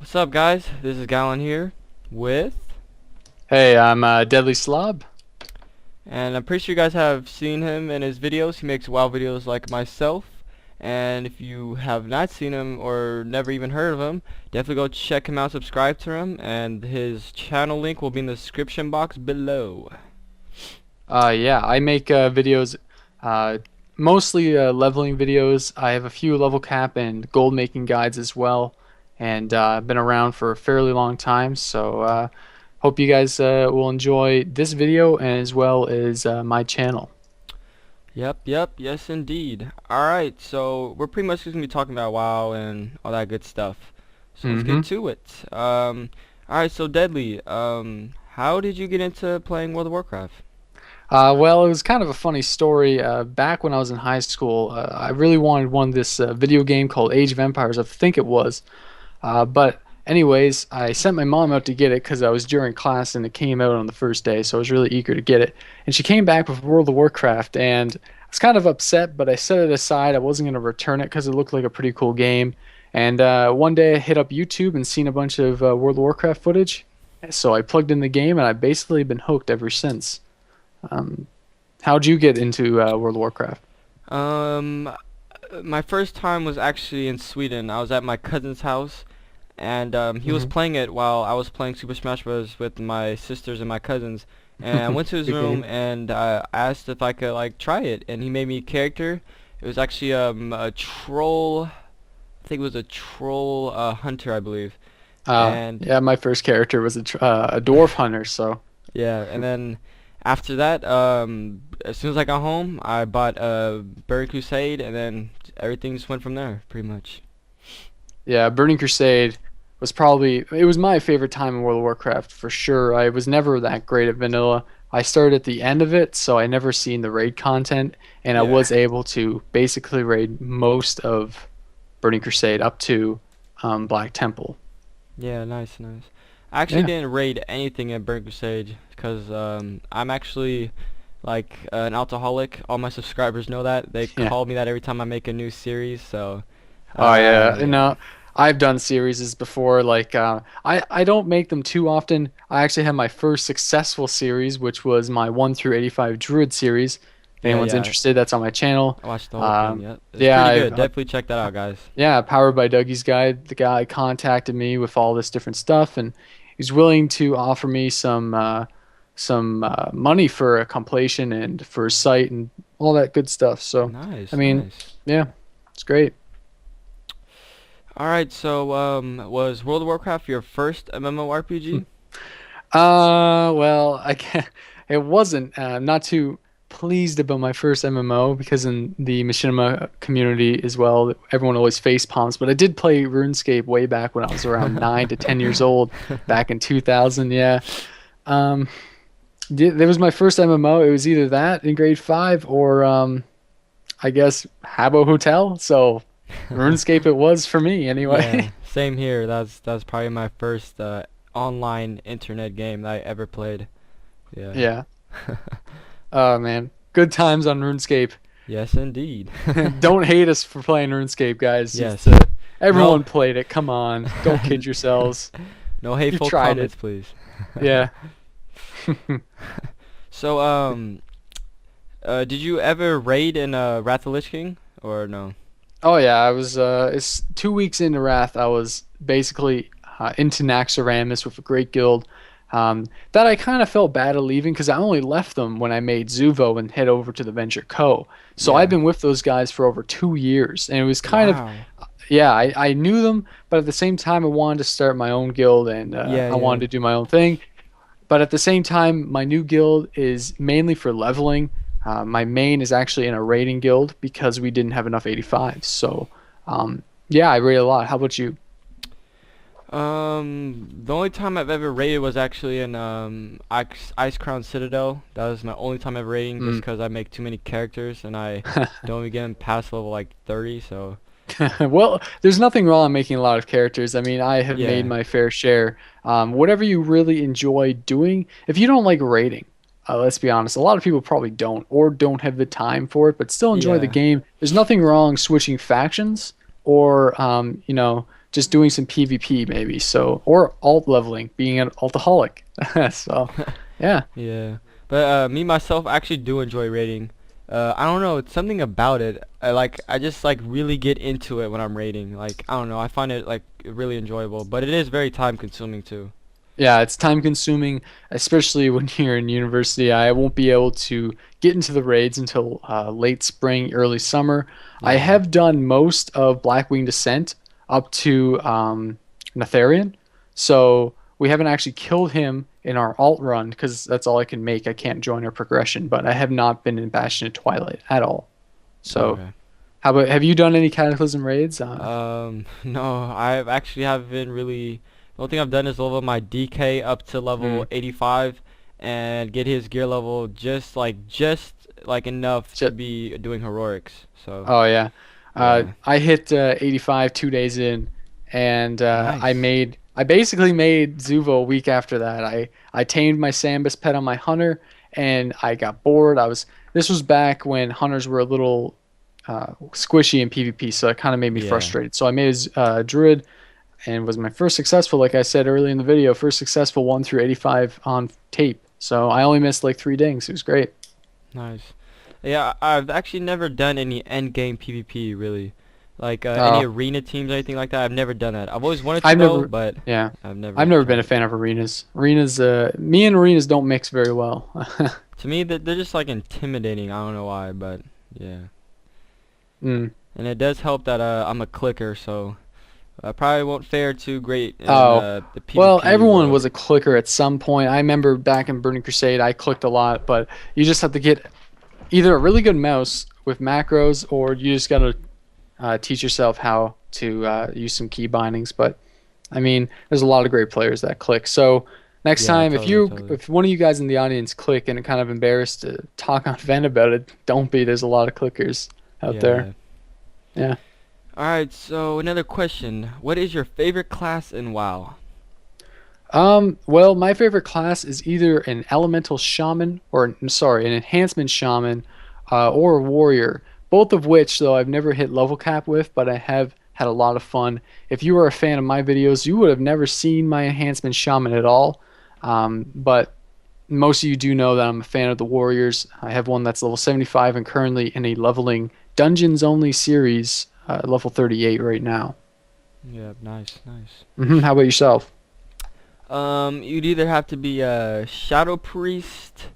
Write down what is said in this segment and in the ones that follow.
What's up, guys? This is Gallon here with, Hey, I'm DeadlySlob. and I'm pretty sure you guys have seen him in his videos. He makes WoW videos like myself, and if you have not seen him or never even heard of him, definitely go check him out, subscribe to him, and his channel link will be in the description box below. Yeah, I make videos, uh, mostly leveling videos. I have a few level cap and gold making guides as well, and I've been around for a fairly long time. So hope you guys will enjoy this video as well as my channel. Yep, yes indeed. Alright, so we're pretty much just going to be talking about WoW and all that good stuff. So let's hmm get to it. Alright, so Deadly, how did you get into playing World of Warcraft? Well, it was kind of a funny story. Back when I was in high school, I really wanted one of this video game called Age of Empires, I think it was. But anyways, I sent my mom out to get it because I was during class and it came out on the first day, so I was really eager to get it. And she came back with World of Warcraft, and I was kind of upset, but I set it aside. I wasn't going to return it because it looked like a pretty cool game. And one day I hit up YouTube and seen a bunch of World of Warcraft footage, so I plugged in the game, and I've basically been hooked ever since. Um, how'd you get into World of Warcraft? Um, my first time was actually in Sweden. I was at my cousin's house, and he was hmm playing it while I was playing Super Smash Bros. With my sisters and my cousins. And I went to his Good room game. and asked if I could like try it, and he made me a character. It was actually a troll. I think it was a troll hunter, I believe. And Yeah, my first character was a dwarf hunter, so. yeah, and then after that, as soon as I got home, I bought Burning Crusade, and then everything just went from there, pretty much. Yeah, Burning Crusade was probably it was my favorite time in World of Warcraft for sure. I was never that great at vanilla. I started at the end of it, so I never seen the raid content, and I Yeah. was able to basically raid most of Burning Crusade up to Black Temple. Yeah, nice. I actually Yeah. didn't raid anything in Burning Crusade because I'm actually like an alcoholic. All my subscribers know that. They Yeah. call me that every time I make a new series. So, Oh yeah. yeah. No, I've done series before. Like I don't make them too often. I actually had my first successful series, which was my 1 through 85 Druid series. If Yeah, anyone's yeah. interested, that's on my channel. I watched the whole thing. Um, Yeah, it's yeah, pretty I've, good. Definitely check that out, guys. yeah, powered by Dougie's Guide. The guy contacted me with all this different stuff, and he's willing to offer me some money for a compilation and for a site and all that good stuff. So, I mean, Nice. yeah, it's great. All right, so was World of Warcraft your first MMORPG? Well, I can't. It wasn't. I'm not too pleased about my first MMO because in the machinima community as well, everyone always face palms. But I did play RuneScape way back when I was around 9 to 10 years old, back in 2000. Yeah. Um, that was my first MMO. It was either that in grade five or I guess Habbo Hotel. So RuneScape it was for me Yeah, anyway. same here. That's probably my first online internet game that I ever played. Yeah. Yeah. Oh man, good times on RuneScape. Yes, indeed. Don't hate us for playing RuneScape, guys. Yes. Everyone No, played it. Come on, don't kid yourselves. no You've hateful tried it. comments, please. Yeah. So, did you ever raid in Wrath of the Lich King or no? Oh yeah, I was. It's 2 weeks into Wrath. I was basically into Naxxramas with a great guild. That I kind of felt bad at leaving because I only left them when I made Zuvo and head over to the Venture Co. So I've Yeah. been with those guys for over 2 years, and it was kind of Wow. yeah, I knew them, but at the same time, I wanted to start my own guild and Yeah, I wanted yeah. to do my own thing. But at the same time, my new guild is mainly for leveling. My main is actually in a raiding guild because we didn't have enough 85s. So, yeah, I raid a lot. How about you? The only time I've ever raided was actually in Ice Crown Citadel. That was my only time ever raiding, just Mm. because I make too many characters and I don't even get them past level like 30. So Well, there's nothing wrong making a lot of characters. I mean, I have made yeah, my fair share. Whatever you really enjoy doing, if you don't like raiding, let's be honest, a lot of people probably don't or don't have the time for it, but still enjoy the yeah, game. There's nothing wrong switching factions or, just doing some PvP maybe. So, or alt leveling, being an altaholic. So, yeah. Yeah, but me myself I actually do enjoy raiding. I don't know, it's something about it. I just like really get into it when I'm raiding. Like I don't know, I find it like really enjoyable, but it is very time consuming too. Yeah, it's time consuming, especially when you're in university. I won't be able to get into the raids until late spring, early summer. I Yeah. have done most of Blackwing Descent up to Netherian, so we haven't actually killed him in our alt run because that's all I can make. I can't join our progression, but I have not been in Bastion of Twilight at all. So, Okay. how about have you done any Cataclysm raids? No, I actually haven't really. The only thing I've done is level my DK up to level Mm, 85 and get his gear level just like enough to shit. be doing heroics. So Oh yeah. yeah, I hit 85 2 days in, and nice. I basically made Zuvo a week after that. I tamed my Sambus pet on my hunter, and I got bored. This was back when hunters were a little squishy in PvP, so it kind of made me Yeah, frustrated. So I made a druid, and was my first successful, like I said early in the video, first successful one through 85 on tape. So I only missed like 3 dings. It was great. nice. Yeah, I've actually never done any end game PvP really. Like any Oh, arena teams or anything like that. I've never done that. I've always wanted to I've though, never, but yeah, I've never I've never been tried a it. fan of arenas. Me and arenas don't mix very well. To me, they're just like intimidating. I don't know why, but yeah. Mm. And it does help that I'm a clicker, so I probably won't fare too great in Oh, the well, PvP everyone world. was a clicker at some point. I remember back in Burning Crusade, I clicked a lot, but you just have to get either a really good mouse with macros, or you just gotta teach yourself how to use some key bindings. But I mean, there's a lot of great players that click. So next Yeah, time, totally, totally. if one of you guys in the audience click and are kind of embarrassed to talk on vent about it, don't be. There's a lot of clickers out Yeah, there. yeah. Yeah. Alright, so another question. What is your favorite class in WoW? Well, my favorite class is either an elemental shaman or, sorry, an enhancement shaman, or a warrior. Both of which, though, I've never hit level cap with, but I have had a lot of fun. If you are a fan of my videos, you would have never seen my enhancement shaman at all. But most of you do know that I'm a fan of the warriors. I have one that's level 75 and currently in a leveling dungeons only series, level 38 right now. Yeah, nice, nice. How about yourself? You'd either have to be a Shadow Priest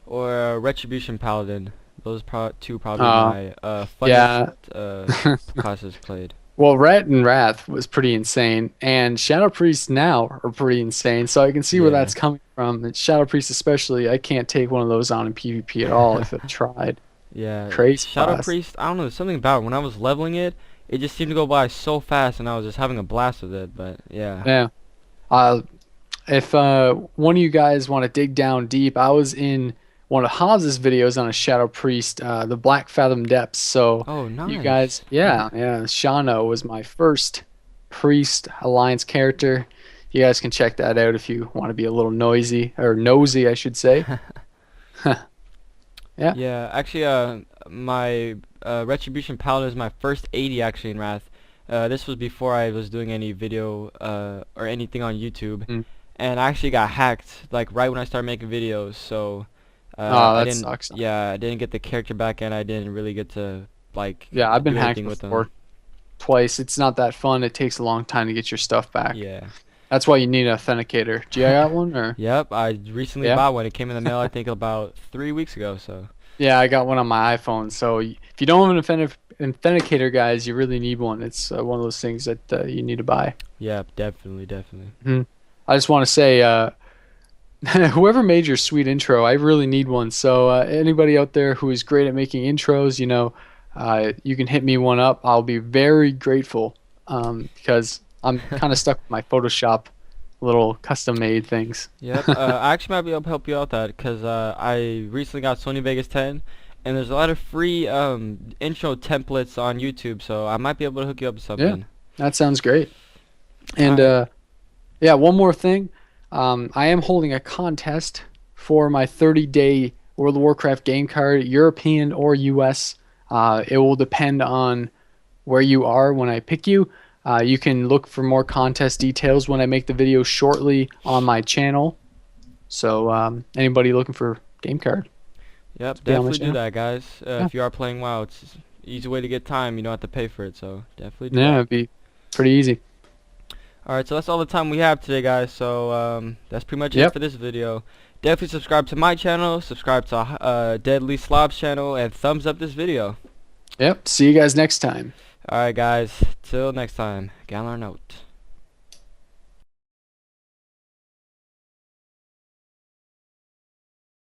or a Retribution Paladin. Those two probably Uh, my funnest yeah. classes played. Well, Ret and Wrath was pretty insane, and Shadow Priest now are pretty insane. So I can see where Yeah. that's coming from. And Shadow Priest especially, I can't take one of those on in PvP at all if I tried. Yeah, Crazy Shadow class. Priest, I don't know, there's something about it. When I was leveling it, it just seemed to go by so fast and I was just having a blast with it, but yeah. Yeah. Uh, if one of you guys want to dig down deep, I was in one of Haas's videos on a Shadow Priest, the Black Fathom Depths. So Oh, you nice. guys, yeah, Shano was my first Priest Alliance character. You guys can check that out if you want to be a little noisy or nosy, I should say. Yeah. Yeah, actually, my Retribution Paladin is my first 80 actually in Wrath. This was before I was doing any video or anything on YouTube, Mm. and I actually got hacked like right when I started making videos. So Oh, I that didn't, sucks. yeah, I didn't get the character back, and I didn't really get to like Yeah, I've been do hacked anything with them. before twice. It's not that fun. It takes a long time to get your stuff back. Yeah. That's why you need an authenticator. Do you got one or? Yep, I recently Yeah. bought one. It came in the mail I think about 3 weeks ago. So. Yeah, I got one on my iPhone. So if you don't have an authenticator, guys, you really need one. It's one of those things that you need to buy. Yeah, definitely, definitely. Mhm. I just want to say, whoever made your sweet intro, I really need one. So anybody out there who is great at making intros, you can hit me one up. I'll be very grateful, because I'm kind of stuck with my Photoshop little custom made things. Yep. I actually might be able to help you out that because I recently got Sony Vegas 10, and there's a lot of free intro templates on YouTube, so I might be able to hook you up with Yeah, something. that sounds great. All And right. yeah, one more thing. I am holding a contest for my 30-day World of Warcraft game card, European or US. It will depend on where you are when I pick you. You can look for more contest details when I make the video shortly on my channel. So anybody looking for game card, Yep, be on my definitely do channel. that, guys. Yeah, If you are playing WoW, it's an easy way to get time. You don't have to pay for it, so definitely do yeah, that. it'd be pretty easy. Alright, so that's all the time we have today, guys. So that's pretty much it Yep, for this video. Definitely subscribe to my channel, subscribe to DeadlySlob's channel, and thumbs up this video. yep. See you guys next time. Alright, guys. Till next time. Galar note.